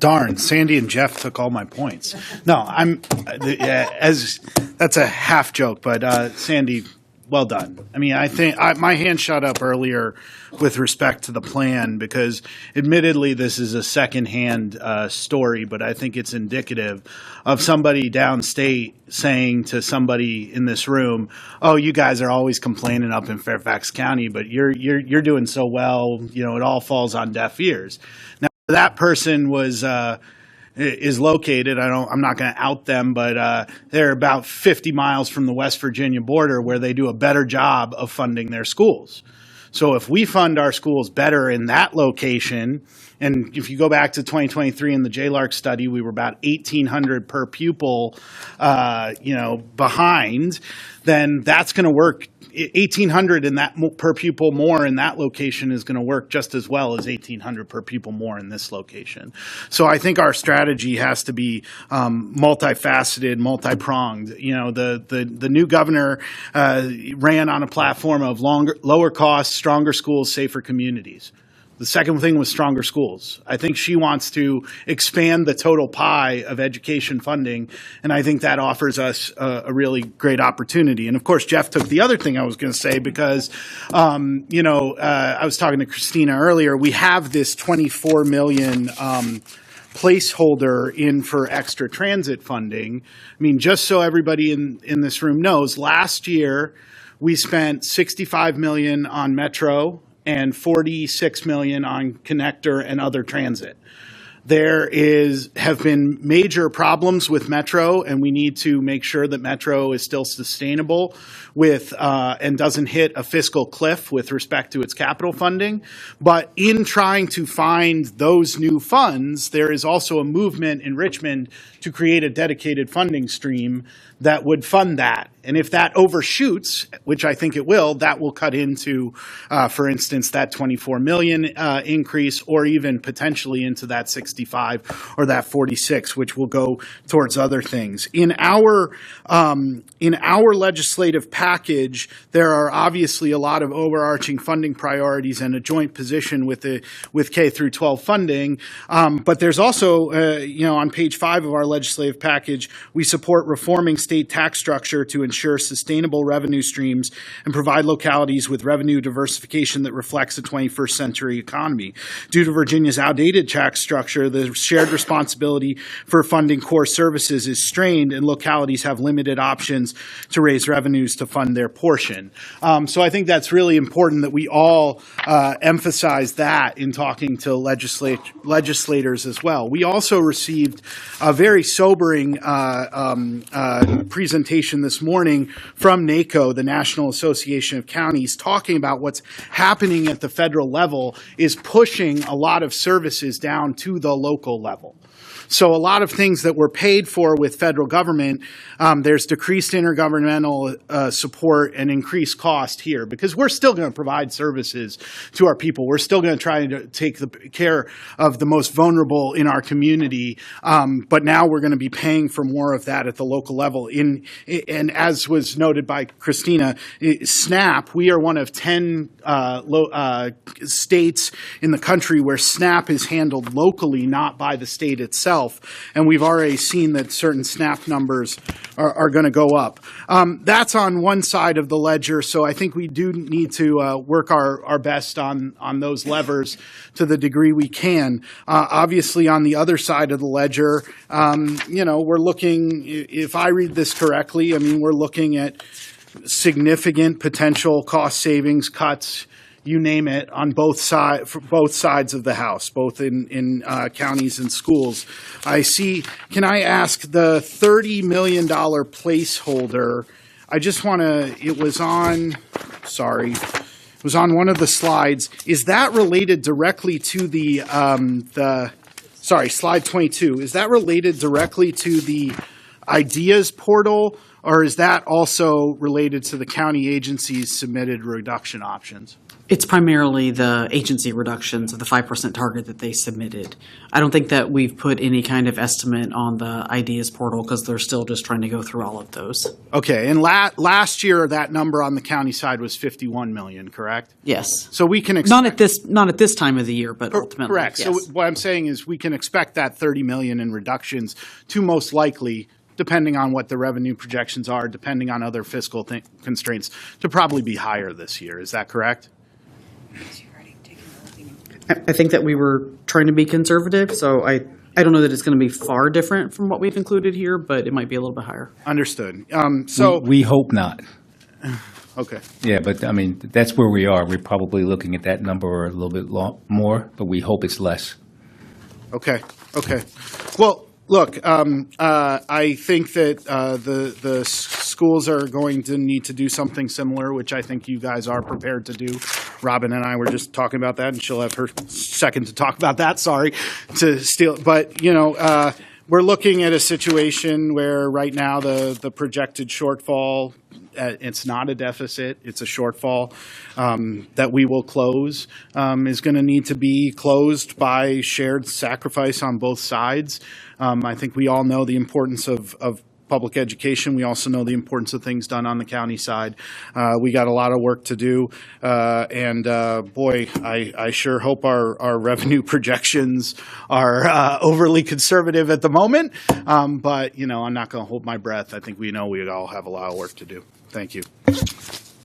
Darn, Sandy and Jeff took all my points. No, that's a half joke, but Sandy, well done. I mean, I think my hand shot up earlier with respect to the plan because admittedly this is a secondhand story, but I think it's indicative of somebody downstate saying to somebody in this room, "Oh, you guys are always complaining up in Fairfax County, but you're doing so well, you know, it all falls on deaf ears." Now, that person is located. I'm not going to out them, but they're about 50 miles from the West Virginia border, where they do a better job of funding their schools. So if we fund our schools better in that location, and if you go back to 2023 in the JLARC study, we were about 1,800 per pupil, behind, then that's going to work. 1,800 in that per pupil more in that location is going to work just as well as 1,800 per pupil more in this location. So I think our strategy has to be multifaceted, multi-pronged. You know, the new governor ran on a platform of lower costs, stronger schools, safer communities. The second thing was stronger schools. I think she wants to expand the total pie of education funding, and I think that offers us a really great opportunity. And of course, Jeff took the other thing I was going to say because, I was talking to Christina earlier. We have this $24 million placeholder in for extra transit funding. I mean, just so everybody in this room knows, last year we spent $65 million on Metro and $46 million on connector and other transit. There have been major problems with Metro, and we need to make sure that Metro is still sustainable and doesn't hit a fiscal cliff with respect to its capital funding. But in trying to find those new funds, there is also a movement in Richmond to create a dedicated funding stream that would fund that. And if that overshoots, which I think it will, that will cut into, for instance, that $24 million increase, or even potentially into that 65 or that 46, which will go towards other things. In our legislative package, there are obviously a lot of overarching funding priorities and a joint position with K through 12 funding. But there's also, on page 5 of our legislative package, we support reforming state tax structure to ensure sustainable revenue streams and provide localities with revenue diversification that reflects the 21st century economy. Due to Virginia's outdated tax structure, the shared responsibility for funding core services is strained, and localities have limited options to raise revenues to fund their portion. So I think that's really important that we all emphasize that in talking to legislators as well. We also received a very sobering presentation this morning from NACO, the National Association of Counties, talking about what's happening at the federal level is pushing a lot of services down to the local level. So a lot of things that were paid for with federal government, there's decreased intergovernmental support and increased cost here because we're still going to provide services to our people. We're still going to try to take care of the most vulnerable in our community, but now we're going to be paying for more of that at the local level. And as was noted by Christina, SNAP, we are one of 10 states in the country where SNAP is handled locally, not by the state itself. And we've already seen that certain SNAP numbers are going to go up. That's on one side of the ledger, so I think we do need to work our best on those levers to the degree we can. Obviously, on the other side of the ledger, we're looking, if I read this correctly, we're looking at significant potential cost savings cuts, you name it, on both sides of the house, both in counties and schools. I see. Can I ask the $30 million placeholder? I just want to. It was on one of the slides. Is that related directly to slide 22? Is that related directly to the ideas portal, Or is that also related to the county agencies' submitted reduction options? It's primarily the agency reductions of the 5% target that they submitted. I don't think that we've put any kind of estimate on the ideas portal because they're still just trying to go through all of those. Okay, and last year that number on the county side was 51 million, correct? Yes. So we can Not at this time of the year, but ultimately, correct. yes. So what I'm saying is we can expect that 30 million in reductions to most likely, depending on what the revenue projections are, depending on other fiscal constraints, to probably be higher this year. Is that correct? I think that we were trying to be conservative, so I don't know that it's going to be far different from what we've included here, but it might be a little bit higher. Understood. We hope not. Okay. Yeah, but I mean, that's where we are. We're probably looking at that number or a little bit more, but we hope it's less. Okay. Well, look, I think that the schools are going to need to do something similar, which I think you guys are prepared to do. Robin and I were just talking about that, and she'll have her second to talk about that. Sorry to steal. But, we're looking at a situation where right now the projected shortfall, it's not a deficit, it's a shortfall that we will close, is going to need to be closed by shared sacrifice on both sides. I think we all know the importance of public education. We also know the importance of things done on the county side. We got a lot of work to do, and boy, I sure hope our revenue projections are overly conservative at the moment, but I'm not going to hold my breath. I think we know we all have a lot of work to do. Thank you.